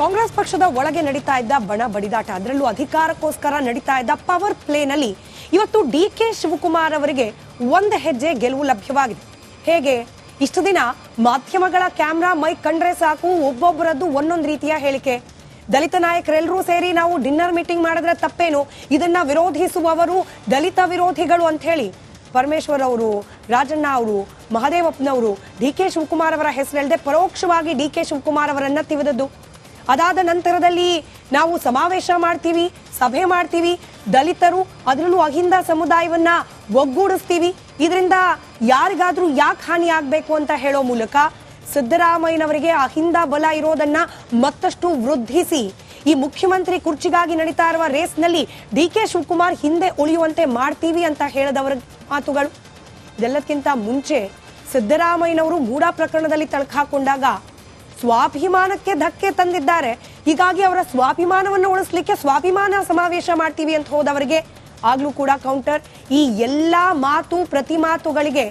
ಕಾಂಗ್ರೆಸ್ ಪಕ್ಷದ ಒಳಗೆ ನಡೀತಾ ಇದ್ದ ಬಣ ಬಡಿದಾಟ, ಅದರಲ್ಲೂ ಅಧಿಕಾರಕ್ಕೋಸ್ಕರ ನಡೀತಾ ಇದ್ದ ಪವರ್ ಪ್ಲೇನಲ್ಲಿ ಇವತ್ತು ಡಿ.ಕೆ. ಶಿವಕುಮಾರ್ ಅವರಿಗೆ ಒಂದು ಹೆಜ್ಜೆ ಗೆಲುವು ಲಭ್ಯವಾಗಿದೆ. ಹೇಗೆ? ಇಷ್ಟು ದಿನ ಮಾಧ್ಯಮಗಳ ಕ್ಯಾಮ್ರಾ ಮೈಕ್ ಕಂಡ್ರೆ ಸಾಕು, ಒಬ್ಬೊಬ್ಬರದ್ದು ಒಂದೊಂದು ರೀತಿಯ ಹೇಳಿಕೆ. ದಲಿತ ನಾಯಕರೆಲ್ಲರೂ ಸೇರಿ ನಾವು ಡಿನ್ನರ್ ಮೀಟಿಂಗ್ ಮಾಡಿದ್ರೆ ತಪ್ಪೇನು, ಇದನ್ನ ವಿರೋಧಿಸುವವರು ದಲಿತ ವಿರೋಧಿಗಳು ಅಂತ ಹೇಳಿ ಪರಮೇಶ್ವರ್ ಅವರು, ರಾಜಣ್ಣ ಅವರು, ಮಹದೇವಪ್ಪನವರು ಡಿ.ಕೆ. ಶಿವಕುಮಾರ್ ಅವರ ಹೆಸರೆಲ್ಲದೆ ಪರೋಕ್ಷವಾಗಿ ಡಿ.ಕೆ. ಶಿವಕುಮಾರ್ ಅವರನ್ನ ತಿವಿದದ್ದು. ಅದಾದ ನಂತರದಲ್ಲಿ ನಾವು ಸಮಾವೇಶ ಮಾಡ್ತೀವಿ, ಸಭೆ ಮಾಡ್ತೀವಿ, ದಲಿತರು ಅದರಲ್ಲೂ ಅಹಿಂದ ಸಮುದಾಯವನ್ನ ಒಗ್ಗೂಡಿಸ್ತೀವಿ, ಇದರಿಂದ ಯಾರಿಗಾದ್ರೂ ಯಾಕೆ ಹಾನಿ ಆಗ್ಬೇಕು ಅಂತ ಹೇಳೋ ಮೂಲಕ ಸಿದ್ದರಾಮಯ್ಯನವರಿಗೆ ಅಹಿಂದ ಬಲ ಇರೋದನ್ನ ಮತ್ತಷ್ಟು ವೃದ್ಧಿಸಿ ಈ ಮುಖ್ಯಮಂತ್ರಿ ಕುರ್ಚಿಗಾಗಿ ನಡೀತಾ ಇರುವ ರೇಸ್ನಲ್ಲಿ ಡಿ.ಕೆ. ಶಿವಕುಮಾರ್ ಹಿಂದೆ ಉಳಿಯುವಂತೆ ಮಾಡ್ತೀವಿ ಅಂತ ಹೇಳಿದವರ ಮಾತುಗಳು. ಇದೆಲ್ಲಕ್ಕಿಂತ ಮುಂಚೆ ಸಿದ್ದರಾಮಯ್ಯನವರು ಮೂಡಾ ಪ್ರಕರಣದಲ್ಲಿ ತಳಕಾಕೊಂಡಾಗ ಸ್ವಾಭಿಮಾನಕ್ಕೆ ಧಕ್ಕೆ ತಂದಿದ್ದಾರೆ. ಹೀಗಾಗಿ ಅವರ ಸ್ವಾಭಿಮಾನವನ್ನು ಉಳಿಸ್ಲಿಕ್ಕೆ ಸ್ವಾಭಿಮಾನ ಸಮಾವೇಶ ಮಾಡ್ತೀವಿ ಅಂತ ಹೋದವರಿಗೆ ಆಗ್ಲೂ ಕೂಡ ಕೌಂಟರ್. ಈ ಎಲ್ಲಾ ಮಾತು ಪ್ರತಿ ಮಾತುಗಳಿಗೆ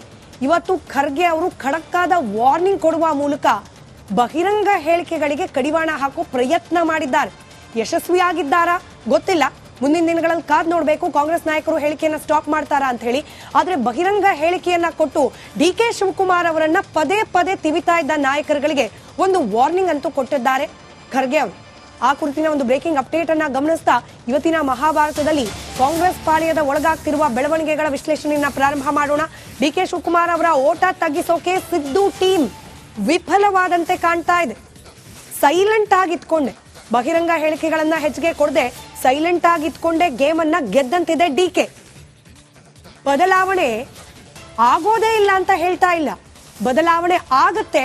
ಇವತ್ತು ಖರ್ಗೆ ಅವರು ಖಡಕ್ಕಾದ ವಾರ್ನಿಂಗ್ ಕೊಡುವ ಮೂಲಕ ಬಹಿರಂಗ ಹೇಳಿಕೆಗಳಿಗೆ ಕಡಿವಾಣ ಹಾಕೋ ಪ್ರಯತ್ನ ಮಾಡಿದ್ದಾರೆ. ಯಶಸ್ವಿಯಾಗಿದ್ದಾರಾ ಗೊತ್ತಿಲ್ಲ, ಮುಂದಿನ ದಿನಗಳಲ್ಲಿ ಕಾದ್ ನೋಡಬೇಕು ಕಾಂಗ್ರೆಸ್ ನಾಯಕರು ಹೇಳಿಕೆಯನ್ನ ಸ್ಟಾಪ್ ಮಾಡ್ತಾರಾ ಅಂತ ಹೇಳಿ. ಆದ್ರೆ ಬಹಿರಂಗ ಹೇಳಿಕೆಯನ್ನ ಕೊಟ್ಟು ಡಿ.ಕೆ. ಶಿವಕುಮಾರ್ ಅವರನ್ನ ಪದೇ ಪದೇ ತಿವಿತಾ ಇದ್ದ ನಾಯಕರುಗಳಿಗೆ ಒಂದು ವಾರ್ನಿಂಗ್ ಅಂತೂ ಕೊಟ್ಟಿದ್ದಾರೆ ಖರ್ಗೆ ಅವರು. ಆ ಕುರಿತಿನ ಒಂದು ಬ್ರೇಕಿಂಗ್ ಅಪ್ಡೇಟ್ ಅನ್ನ ಗಮನಿಸ್ತಾ ಇವತ್ತಿನ ಮಹಾಭಾರತದಲ್ಲಿ ಕಾಂಗ್ರೆಸ್ ಪಾಳ್ಯದ ಒಳಗಾಗ್ತಿರುವ ಬೆಳವಣಿಗೆಗಳ ವಿಶ್ಲೇಷಣೆಯನ್ನ ಪ್ರಾರಂಭ ಮಾಡೋಣ. ಡಿ.ಕೆ. ಶಿವಕುಮಾರ್ ಅವರ ಓಟ ತಗ್ಗಿಸೋಕೆ ಸಿದ್ದು ಟೀಮ್ ವಿಫಲವಾದಂತೆ ಕಾಣ್ತಾ ಇದೆ. ಸೈಲೆಂಟ್ ಆಗಿತ್ಕೊಂಡೆ, ಬಹಿರಂಗ ಹೇಳಿಕೆಗಳನ್ನ ಹೆಚ್ಚಿಗೆ ಕೊಡದೆ ಸೈಲೆಂಟ್ ಆಗಿತ್ಕೊಂಡೆ ಗೇಮ್ ಅನ್ನ ಗೆದ್ದಂತಿದೆ ಡಿ.ಕೆ. ಬದಲಾವಣೆ ಆಗೋದೇ ಇಲ್ಲ ಅಂತ ಹೇಳ್ತಾ ಇಲ್ಲ, ಬದಲಾವಣೆ ಆಗತ್ತೆ.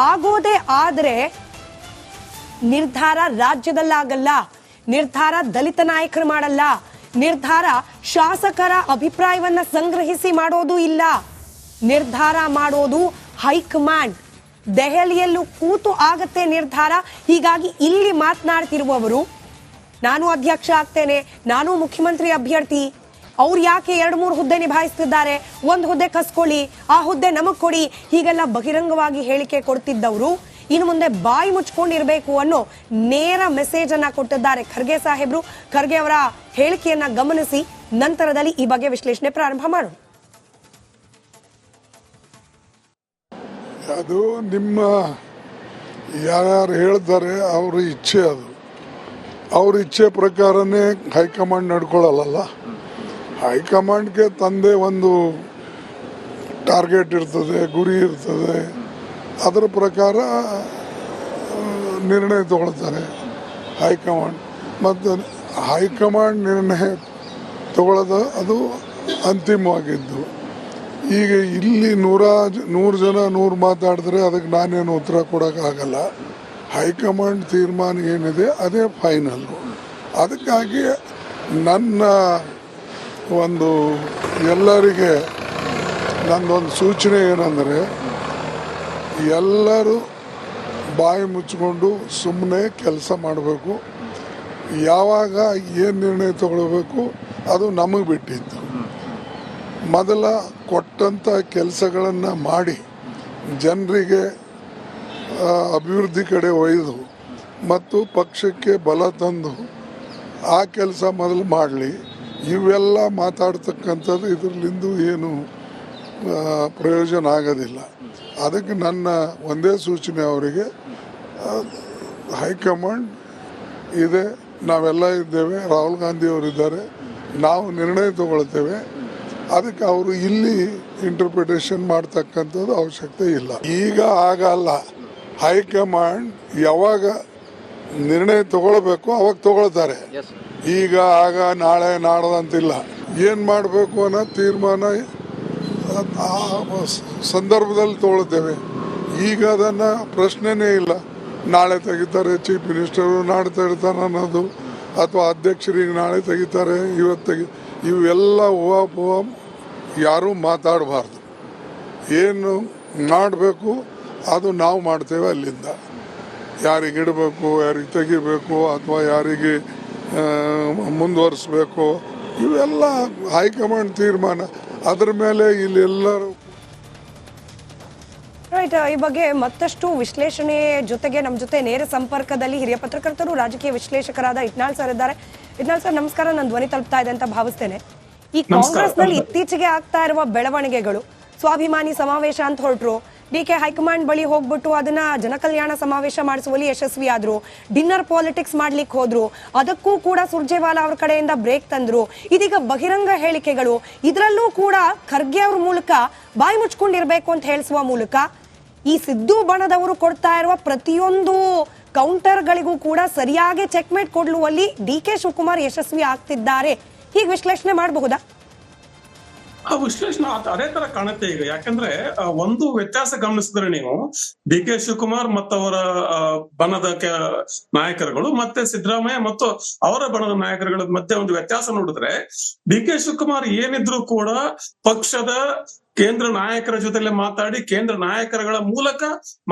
ಆಗೋದೇ ಆದ್ರೆ ನಿರ್ಧಾರ ರಾಜ್ಯದಲ್ಲಾಗಲ್ಲ, ನಿರ್ಧಾರ ದಲಿತ ನಾಯಕರು ಮಾಡಲ್ಲ, ನಿರ್ಧಾರ ಶಾಸಕರ ಅಭಿಪ್ರಾಯವನ್ನ ಸಂಗ್ರಹಿಸಿ ಮಾಡೋದು ಇಲ್ಲ, ನಿರ್ಧಾರ ಮಾಡೋದು ಹೈಕಮಾಂಡ್. ದೆಹಲಿಯಲ್ಲೂ ಕೂತು ಆಗತ್ತೆ ನಿರ್ಧಾರ. ಹೀಗಾಗಿ ಇಲ್ಲಿ ಮಾತನಾಡ್ತಿರುವವರು ನಾನು ಅಧ್ಯಕ್ಷ ಆಗ್ತೇನೆ, ನಾನು ಮುಖ್ಯಮಂತ್ರಿ ಅಭ್ಯರ್ಥಿ, ಅವ್ರು ಯಾಕೆ 2-3 ಹುದ್ದೆ ನಿಭಾಯಿಸ್ತಿದ್ದಾರೆ, ಒಂದು ಹುದ್ದೆ ಕಸ್ಕೊಳ್ಳಿ, ಆ ಹುದ್ದೆ ನಮಗ್ ಕೊಡಿ, ಹೀಗೆಲ್ಲ ಬಹಿರಂಗವಾಗಿ ಹೇಳಿಕೆ ಕೊಡ್ತಿದ್ದವರು ಇನ್ನು ಮುಂದೆ ಬಾಯಿ ಮುಚ್ಕೊಂಡಿರ್ಬೇಕು ಅನ್ನೋ ನೇರ ಮೆಸೇಜ್ ಅನ್ನ ಕೊಟ್ಟಿದ್ದಾರೆ ಖರ್ಗೆ ಸಾಹೇಬ್ರು. ಖರ್ಗೆ ಅವರ ಹೇಳಿಕೆಯನ್ನ ಗಮನಿಸಿ ನಂತರದಲ್ಲಿ ಈ ಬಗ್ಗೆ ವಿಶ್ಲೇಷಣೆ ಪ್ರಾರಂಭ ಮಾಡೋಣ. ಅದು ನಿಮ್ಮ ಯಾರ್ಯಾರು ಹೇಳ್ತಾರೆ ಅವ್ರ ಇಚ್ಛೆ, ಅದು ಅವ್ರ ಇಚ್ಛೆ ಪ್ರಕಾರನೇ ಹೈಕಮಾಂಡ್ ನಡ್ಕೊಳ್ಳಲ್ಲ. ಹೈಕಮಾಂಡ್ಗೆ ತಂದೆ ಒಂದು ಟಾರ್ಗೆಟ್ ಇರ್ತದೆ, ಗುರಿ ಇರ್ತದೆ, ಅದರ ಪ್ರಕಾರ ನಿರ್ಣಯ ತಗೊಳ್ತಾರೆ ಹೈಕಮಾಂಡ್. ಮತ್ತು ಹೈಕಮಾಂಡ್ ನಿರ್ಣಯ ತಗೊಳ್ಳೋದು ಅದು ಅಂತಿಮವಾಗಿದ್ದು. ಈಗ ಇಲ್ಲಿ 100 ಜನ 100 ಮಾತಾಡಿದ್ರೆ ಅದಕ್ಕೆ ನಾನೇನು ಉತ್ತರ ಕೊಡೋಕ್ಕಾಗಲ್ಲ. ಹೈಕಮಾಂಡ್ ತೀರ್ಮಾನ ಏನಿದೆ ಅದೇ ಫೈನಲ್ಲು. ಅದಕ್ಕಾಗಿ ನನ್ನ ಒಂದು ಎಲ್ಲರಿಗೆ ನನ್ನೊಂದು ಸೂಚನೆ ಏನಂದರೆ, ಎಲ್ಲರೂ ಬಾಯಿ ಮುಚ್ಚಿಕೊಂಡು ಸುಮ್ಮನೆ ಕೆಲಸ ಮಾಡಬೇಕು. ಯಾವಾಗ ಏನು ನಿರ್ಣಯ ತಗೊಳ್ಬೇಕು ಅದು ನಮಗೆ ಬಿಟ್ಟಿದ್ದು. ಮೊದಲ ಕೊಟ್ಟಂಥ ಕೆಲಸಗಳನ್ನು ಮಾಡಿ ಜನರಿಗೆ ಅಭಿವೃದ್ಧಿ ಕಡೆ ಒಯ್ದು ಮತ್ತು ಪಕ್ಷಕ್ಕೆ ಬಲ ತಂದು ಆ ಕೆಲಸ ಮೊದಲು ಮಾಡಲಿ. ಇವೆಲ್ಲ ಮಾತಾಡ್ತಕ್ಕಂಥದ್ದು ಇದರಲ್ಲಿಂದ ಏನು ಪ್ರಯೋಜನ ಆಗೋದಿಲ್ಲ. ಅದಕ್ಕೆ ನನ್ನ ಒಂದೇ ಸೂಚನೆ ಅವರಿಗೆ, ಹೈಕಮಾಂಡ್ ಇದೆ, ನಾವೆಲ್ಲ ಇದ್ದೇವೆ, ರಾಹುಲ್ ಗಾಂಧಿ ಅವರಿದ್ದಾರೆ, ನಾವು ನಿರ್ಣಯ ತಗೊಳ್ತೇವೆ. ಅದಕ್ಕೆ ಅವರು ಇಲ್ಲಿ ಇಂಟರ್ಪ್ರಿಟೇಷನ್ ಮಾಡ್ತಕ್ಕಂಥದ್ದು ಅವಶ್ಯಕತೆ ಇಲ್ಲ. ಈಗ ಆಗಲ್ಲ. ಹೈಕಮಾಂಡ್ ಯಾವಾಗ ನಿರ್ಣಯ ತಗೊಳ್ಬೇಕು ಅವಾಗ ತಗೊಳ್ತಾರೆ. ಈಗ ಆಗ ನಾಳೆ ನಾಡದಂತಿಲ್ಲ. ಏನು ಮಾಡಬೇಕು ಅನ್ನೋ ತೀರ್ಮಾನ ಸಂದರ್ಭದಲ್ಲಿ ತಗೊಳ್ತೇವೆ. ಈಗ ಅದನ್ನು ಪ್ರಶ್ನೆನೇ ಇಲ್ಲ. ನಾಳೆ ತೆಗಿತಾರೆ ಚೀಫ್ ಮಿನಿಸ್ಟರು, ನಾಳೆ ತೆಗಿತಾರೆ ಅನ್ನೋದು, ಅಥವಾ ಅಧ್ಯಕ್ಷರಿಗೆ ನಾಳೆ ತೆಗಿತಾರೆ ಇವತ್ತು ಇವೆಲ್ಲ ಹೂವಾಪೂವ ಯಾರೂ ಮಾತಾಡಬಾರ್ದು. ಏನು ಮಾಡಬೇಕು ಅದು ನಾವು ಮಾಡ್ತೇವೆ. ಅಲ್ಲಿಂದ ಯಾರಿಗೆ ಇಡಬೇಕು, ಯಾರಿಗೆ ತೆಗಿಬೇಕು, ಅಥವಾ ಯಾರಿಗೆ ಮುಂದುವರಿಸ್ಬೇಕು, ಇವೆಲ್ಲ ಹೈಕಮಾಂಡ್ ತೀರ್ಮಾನ. ಅದರ ಮೇಲೆ ಇಲ್ಲೆಲ್ಲರೂ ರೈಟ್, ಈ ಬಗ್ಗೆ ಮತ್ತಷ್ಟು ವಿಶ್ಲೇಷಣೆ ಜೊತೆಗೆ ನಮ್ಮ ಜೊತೆ ನೇರ ಸಂಪರ್ಕದಲ್ಲಿ ಹಿರಿಯ ಪತ್ರಕರ್ತರು ರಾಜಕೀಯ ವಿಶ್ಲೇಷಕರಾದ ಇಟ್ನಾಳ್ ಸರ್ ಇದ್ದಾರೆ. ಇಟ್ನಾಳ್ ಸರ್ ನಮಸ್ಕಾರ, ನನ್ನ ಧ್ವನಿ ತಲುಪ್ತಾ ಇದೆ ಅಂತ ಭಾವಿಸ್ತೇನೆ. ಈ ಕಾಂಗ್ರೆಸ್ ನಲ್ಲಿ ಇತ್ತೀಚೆಗೆ ಆಗ್ತಾ ಇರುವ ಬೆಳವಣಿಗೆಗಳು, ಸ್ವಾಭಿಮಾನಿ ಸಮಾವೇಶ ಅಂತ ಹೊರಟ್ರು, ಡಿಕೆ ಹೈಕಮಾಂಡ್ ಬಳಿ ಹೋಗ್ಬಿಟ್ಟು ಅದನ್ನ ಜನಕಲ್ಯಾಣ ಸಮಾವೇಶ ಮಾಡಿಸುವಲ್ಲಿ ಯಶಸ್ವಿ ಆದ್ರು, ಡಿನ್ನರ್ ಪಾಲಿಟಿಕ್ಸ್ ಮಾಡ್ಲಿಕ್ಕೆ ಹೋದ್ರು, ಅದಕ್ಕೂ ಕೂಡ ಸುರ್ಜೇವಾಲಾ ಅವ್ರ ಕಡೆಯಿಂದ ಬ್ರೇಕ್ ತಂದ್ರು. ಇದೀಗ ಬಹಿರಂಗ ಹೇಳಿಕೆಗಳು, ಇದರಲ್ಲೂ ಕೂಡ ಖರ್ಗೆ ಅವ್ರ ಮೂಲಕ ಬಾಯಿ ಮುಚ್ಕೊಂಡಿರ್ಬೇಕು ಅಂತ ಹೇಳಿಸುವ ಮೂಲಕ ಈ ಸಿದ್ದು ಬಣದವರು ಕೊಡ್ತಾ ಇರುವ ಪ್ರತಿಯೊಂದು ಕೌಂಟರ್ಗಳಿಗೂ ಕೂಡ ಸರಿಯಾಗಿ ಚೆಕ್ಮೇಟ್ ಕೊಡುವಲ್ಲಿ ಡಿಕೆ ಶಿವಕುಮಾರ್ ಯಶಸ್ವಿ ಆಗ್ತಿದ್ದಾರೆ, ಹೀಗೆ ವಿಶ್ಲೇಷಣೆ ಮಾಡಬಹುದಾ? ಆ ವಿಶ್ಲೇಷಣೆ ಅದೇ ತರ ಕಾಣುತ್ತೆ ಈಗ. ಯಾಕಂದ್ರೆ ಒಂದು ವ್ಯತ್ಯಾಸ ಗಮನಿಸಿದ್ರೆ ನೀವು, ಡಿ ಕೆ ಶಿವಕುಮಾರ್ ಮತ್ತವರ ಬಣದ ನಾಯಕರುಗಳು ಮತ್ತೆ ಸಿದ್ದರಾಮಯ್ಯ ಮತ್ತು ಅವರ ಬಣದ ನಾಯಕರುಗಳ ಮಧ್ಯೆ ಒಂದು ವ್ಯತ್ಯಾಸ ನೋಡಿದ್ರೆ, ಡಿ ಕೆ ಶಿವಕುಮಾರ್ ಏನಿದ್ರು ಕೂಡ ಪಕ್ಷದ ಕೇಂದ್ರ ನಾಯಕರ ಜೊತೆಲೆ ಮಾತಾಡಿ ಕೇಂದ್ರ ನಾಯಕರುಗಳ ಮೂಲಕ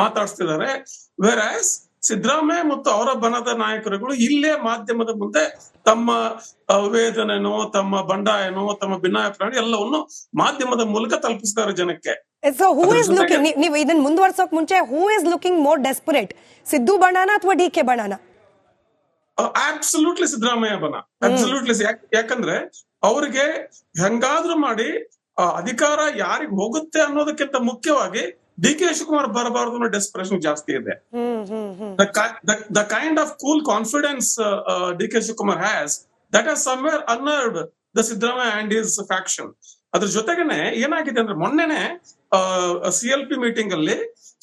ಮಾತಾಡ್ಸ್ತಿದ್ದಾರೆ. ವೆರಾಸ್ ಸಿದ್ದರಾಮಯ್ಯ ಮತ್ತು ಅವರ ಬಣದ ನಾಯಕರುಗಳು ಇಲ್ಲೇ ಮಾಧ್ಯಮದ ಮುಂದೆ ತಮ್ಮ ವೇದನೆನೋ ತಮ್ಮ ಬಂಡಾಯನೋ ತಮ್ಮ ಭಿನ್ನಾಭಿಪ್ರಾಯ ಎಲ್ಲವನ್ನು ಮಾಧ್ಯಮದ ಮೂಲಕ ತಲುಪಿಸ್ತಾರೆ ಜನಕ್ಕೆ. ನೀವು ಇದನ್ನ ಮುಂದುವರ್ಸೋಕ್ ಮುಂಚೆ who is looking more desperate, Siddu ಬಣಾನ ಅಥವಾ ಡಿ ಕೆ ಬಣಾನ? ಅಬ್ಸಲ್ಯೂಟ್ಲಿ ಸಿದ್ದರಾಮಯ್ಯ ಬಣ, ಅಬ್ಸಲ್ಯೂಟ್ಲಿ. ಯಾಕಂದ್ರೆ ಅವ್ರಿಗೆ ಹೆಂಗಾದ್ರೂ ಮಾಡಿ ಅಧಿಕಾರ ಯಾರಿಗ್ ಹೋಗುತ್ತೆ ಅನ್ನೋದಕ್ಕಿಂತ ಮುಖ್ಯವಾಗಿ ಡಿ ಕೆ ಶಿವಕುಮಾರ್ ಬರಬಾರದು ಅನ್ನೋ ಡೆಸ್ಪರೇಷನ್ ಜಾಸ್ತಿ ಇದೆ. The kind of cool confidence D K Shivakumar has, that has somewhere unnerved the Siddaramaiah and his faction. ಅದ್ರ ಜೊತೆಗೇನೆ ಏನಾಗಿದೆ ಅಂದ್ರೆ, ಮೊನ್ನೆನೆ CLP ಮೀಟಿಂಗ್ ಅಲ್ಲಿ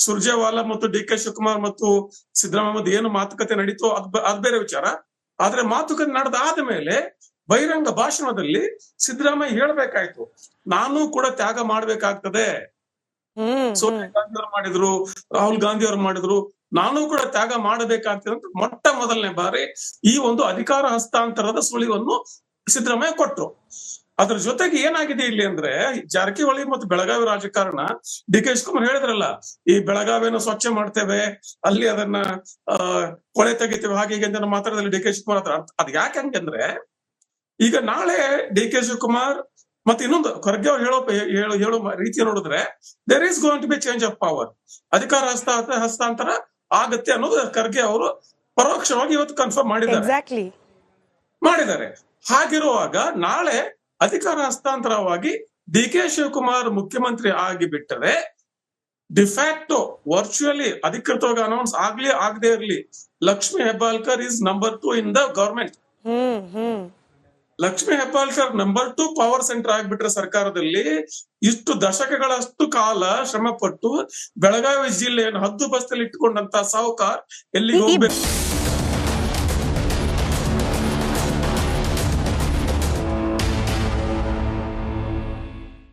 ಸುರ್ಜೇವಾಲಾ ಮತ್ತು ಡಿ ಕೆ ಶಿವಕುಮಾರ್ ಮತ್ತು ಸಿದ್ದರಾಮಯ್ಯ ಏನು ಮಾತುಕತೆ ನಡೀತೋ ಅದ್ ಬೇರೆ ವಿಚಾರ. ಆದ್ರೆ ಮಾತುಕತೆ ನಡೆದಾದ ಮೇಲೆ ಬಹಿರಂಗ ಭಾಷಣದಲ್ಲಿ ಸಿದ್ದರಾಮಯ್ಯ ಹೇಳ್ಬೇಕಾಯ್ತು, ನಾನು ಕೂಡ ತ್ಯಾಗ ಮಾಡ್ಬೇಕಾಗ್ತದೆ. ಸೋನಿಯಾ ಗಾಂಧಿ ಅವರು ಮಾಡಿದ್ರು, ರಾಹುಲ್ ಗಾಂಧಿ ಅವರು ಮಾಡಿದ್ರು, ನಾನು ಕೂಡ ತ್ಯಾಗ ಮಾಡಬೇಕಾಗ್ತದೆ ಅಂತ ಮೊಟ್ಟ ಮೊದಲನೇ ಬಾರಿ ಈ ಒಂದು ಅಧಿಕಾರ ಹಸ್ತಾಂತರದ ಸುಳಿವನ್ನು ಸಿದ್ದರಾಮಯ್ಯ ಕೊಟ್ರು. ಅದ್ರ ಜೊತೆಗೆ ಏನಾಗಿದೆ ಇಲ್ಲಿ ಅಂದ್ರೆ, ಜಾರಕಿಹೊಳಿ ಮತ್ತು ಬೆಳಗಾವಿ ರಾಜಕಾರಣ, ಡಿ ಕೆ ಶಿವಕುಮಾರ್ ಹೇಳಿದ್ರಲ್ಲ, ಈ ಬೆಳಗಾವಿಯನ್ನು ಸ್ವಚ್ಛ ಮಾಡ್ತೇವೆ, ಅಲ್ಲಿ ಅದನ್ನ ಕೊಳೆ ತೆಗಿತೇವೆ, ಹಾಗೆ ಹೀಗೆ ಅಂತ ಮಾತಾಡಿದ್ರೆ ಡಿ ಕೆ ಶಿವಕುಮಾರ್ ಹತ್ರ ಅದ್ ಯಾಕೆ ಹಂಗಂದ್ರೆ, ಈಗ ನಾಳೆ ಡಿ ಕೆ ಶಿವಕುಮಾರ್ ಮತ್ತೆ ಇನ್ನೊಂದು ಖರ್ಗೆ ಅವ್ರು ಹೇಳೋ ರೀತಿ ನೋಡಿದ್ರೆ, there is going to be change of power, ಅಧಿಕಾರ ಹಸ್ತಾಂತರ ಆಗತ್ತೆ ಅನ್ನೋದು ಖರ್ಗೆ ಅವರು ಪರೋಕ್ಷವಾಗಿ ಇವತ್ತು ಕನ್ಫರ್ಮ್ ಮಾಡಿದ್ದಾರೆ. ಹಾಗಿರುವಾಗ ನಾಳೆ ಅಧಿಕಾರ ಹಸ್ತಾಂತರವಾಗಿ ಡಿ ಕೆ ಶಿವಕುಮಾರ್ ಮುಖ್ಯಮಂತ್ರಿ ಆಗಿ ಬಿಟ್ಟರೆ, ಡಿಫ್ಯಾಕ್ಟೋ ವರ್ಚುಯಲಿ ಅಧಿಕೃತವಾಗಿ ಅನೌನ್ಸ್ ಆಗ್ಲಿ ಆಗದೆ ಇರಲಿ, Lakshmi Hebbalkar is number 2 in the government. Lakshmi Hebbalkar number 2 power centre ಆಗ್ಬಿಟ್ರೆ ಸರ್ಕಾರದಲ್ಲಿ, ಇಷ್ಟು ದಶಕಗಳಷ್ಟು ಕಾಲ ಶ್ರಮ ಪಟ್ಟು ಬೆಳಗಾವಿ ಜಿಲ್ಲೆಯನ್ನು ಹದ್ದು ಬಸ್ತಲ್ಲಿ ಇಟ್ಟುಕೊಂಡಂತ ಸಾಹುಕಾರ್ ಎಲ್ಲಿಗೆ ಹೋಗ್ಬೇಕು?